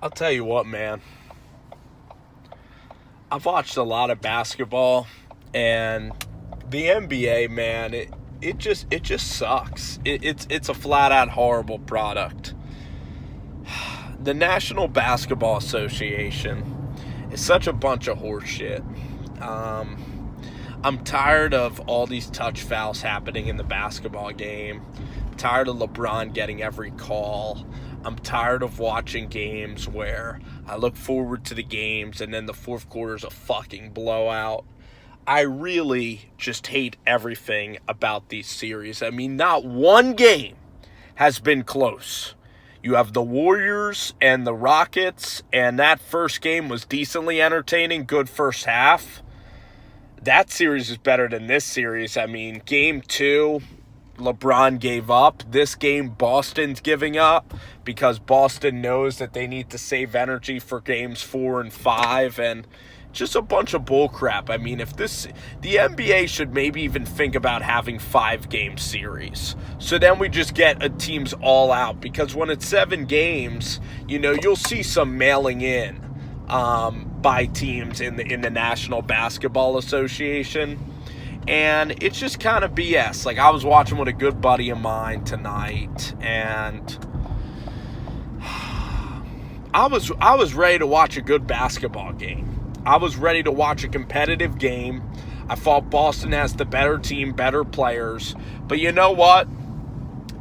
I'll tell you what, man. I've watched a lot of basketball, and the NBA, man, it just sucks. It's a flat out horrible product. The National Basketball Association is such a bunch of horse shit. I'm tired of all these touch fouls happening in the basketball game. I'm tired of LeBron getting every call. I'm tired of watching games where I look forward to the games and then the fourth quarter is a fucking blowout. I really just hate everything about these series. I mean, not one game has been close. You have the Warriors and the Rockets, and that first game was decently entertaining, good first half. That series is better than this series. I mean, game 2, LeBron gave up. This game, Boston's giving up because Boston knows that they need to save energy for games 4 and 5, and just a bunch of bullcrap. I mean, the NBA should maybe even think about having 5-game series. So then we just get a teams all out, because when it's 7 games, you'll see some mailing in by teams in the National Basketball Association. And it's just kind of BS. Like, I was watching with a good buddy of mine tonight, and I was ready to watch a good basketball game. I was ready to watch a competitive game. I thought Boston has the better team, better players. But you know what?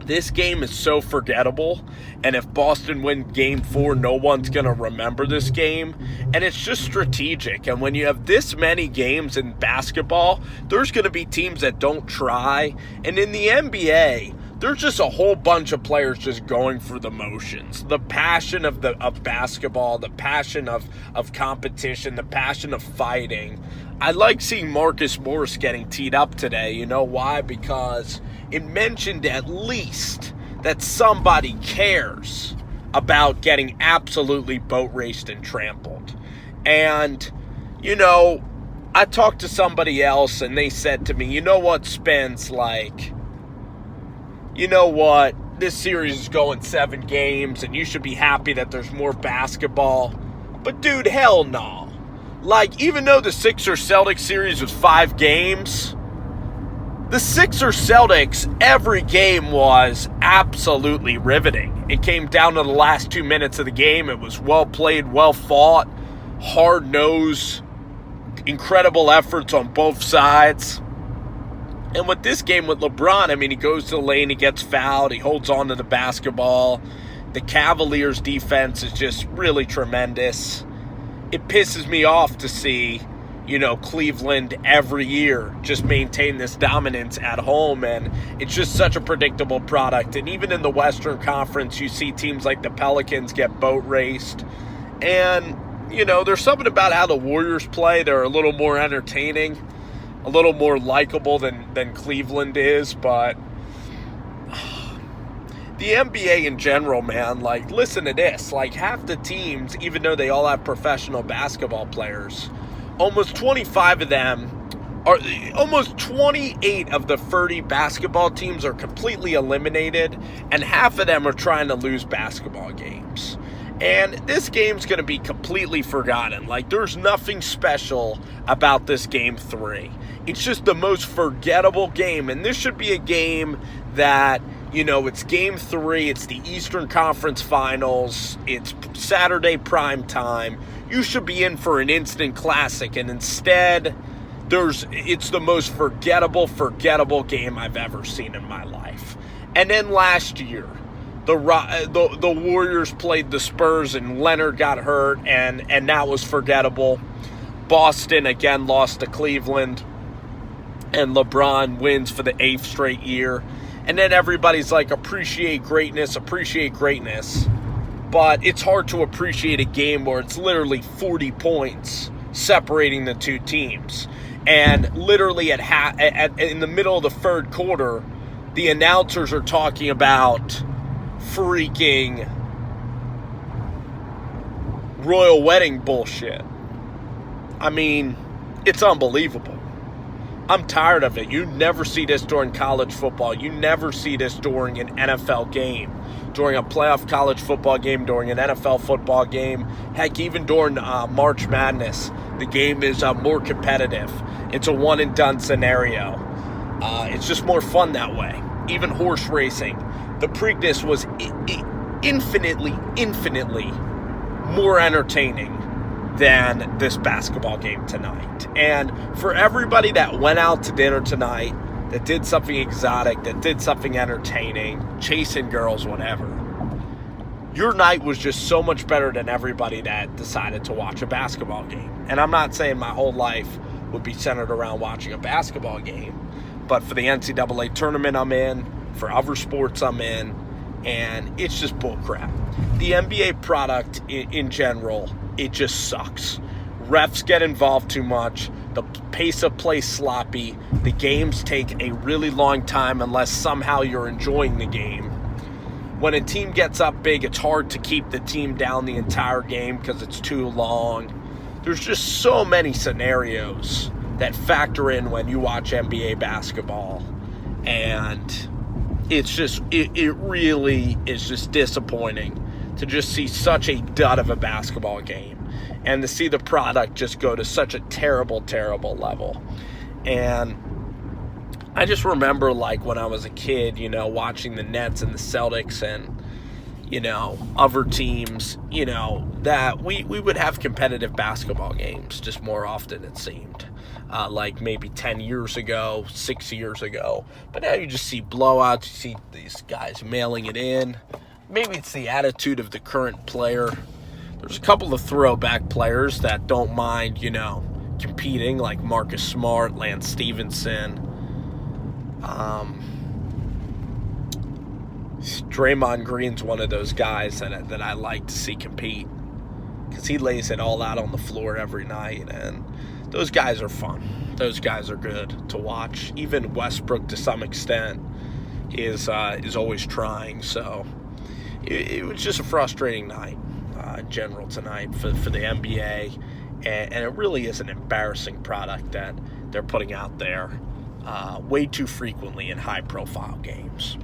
This game is so forgettable. And if Boston win game 4, no one's going to remember this game. And it's just strategic. And when you have this many games in basketball, there's going to be teams that don't try. And in the NBA, there's just a whole bunch of players just going for the motions. The passion of basketball, the passion of competition, the passion of fighting. I like seeing Marcus Morris getting teed up today. You know why? Because it mentioned at least that somebody cares about getting absolutely boat raced and trampled. And, I talked to somebody else and they said to me, you know what, Spence, you know what, this series is going 7 games and you should be happy that there's more basketball. But dude, hell no. Even though the Sixers-Celtics series was 5 games, the Sixers-Celtics, every game was absolutely riveting. It came down to the last 2 minutes of the game. It was well played, well fought, hard-nosed, incredible efforts on both sides. And with this game with LeBron, I mean, he goes to the lane, he gets fouled, he holds on to the basketball. The Cavaliers' defense is just really tremendous. It pisses me off to see, Cleveland every year just maintain this dominance at home, and it's just such a predictable product. And even in the Western Conference, you see teams like the Pelicans get boat raced. And, there's something about how the Warriors play. They're a little more entertaining, a little more likable than Cleveland is, but the NBA in general, man, listen to this. Half the teams, even though they all have professional basketball players, almost 28 of the 30 basketball teams are completely eliminated, and half of them are trying to lose basketball games. And this game's going to be completely forgotten. There's nothing special about this game 3. It's just the most forgettable game. And this should be a game that, it's game 3. It's the Eastern Conference Finals. It's Saturday prime time. You should be in for an instant classic. And instead, it's the most forgettable game I've ever seen in my life. And then last year, the Warriors played the Spurs and Leonard got hurt, and that was forgettable. Boston again lost to Cleveland, and LeBron wins for the 8th straight year. And then everybody's like, appreciate greatness. But it's hard to appreciate a game where it's literally 40 points separating the two teams. And literally in the middle of the third quarter, the announcers are talking about freaking royal wedding bullshit. I mean, it's unbelievable. I'm tired of it. You never see this during college football. You never see this during an NFL game, during a playoff college football game, during an NFL football game. Heck, even during March Madness, the game is more competitive. It's a one-and-done scenario. It's just more fun that way. Even horse racing. The Preakness was infinitely more entertaining than this basketball game tonight. And for everybody that went out to dinner tonight, that did something exotic, that did something entertaining, chasing girls, whatever, your night was just so much better than everybody that decided to watch a basketball game. And I'm not saying my whole life would be centered around watching a basketball game, but for the NCAA tournament I'm in, for other sports I'm in, and it's just bullcrap. The NBA product in general, it just sucks. Refs get involved too much. The pace of play sloppy. The games take a really long time unless somehow you're enjoying the game. When a team gets up big, it's hard to keep the team down the entire game because it's too long. There's just so many scenarios that factor in when you watch NBA basketball. And it's just, it really is just disappointing to just see such a dud of a basketball game and to see the product just go to such a terrible level. And I just remember, like, when I was a kid, watching the Nets and the Celtics and, other teams, that we would have competitive basketball games just more often, it seemed. Like maybe 10 years ago, 6 years ago. But now you just see blowouts, you see these guys mailing it in. Maybe it's the attitude of the current player. There's a couple of throwback players that don't mind, competing, like Marcus Smart, Lance Stevenson. Draymond Green's one of those guys that I like to see compete because he lays it all out on the floor every night, and those guys are fun. Those guys are good to watch. Even Westbrook, to some extent, is always trying. So it was just a frustrating night in general tonight for the NBA, and it really is an embarrassing product that they're putting out there way too frequently in high-profile games.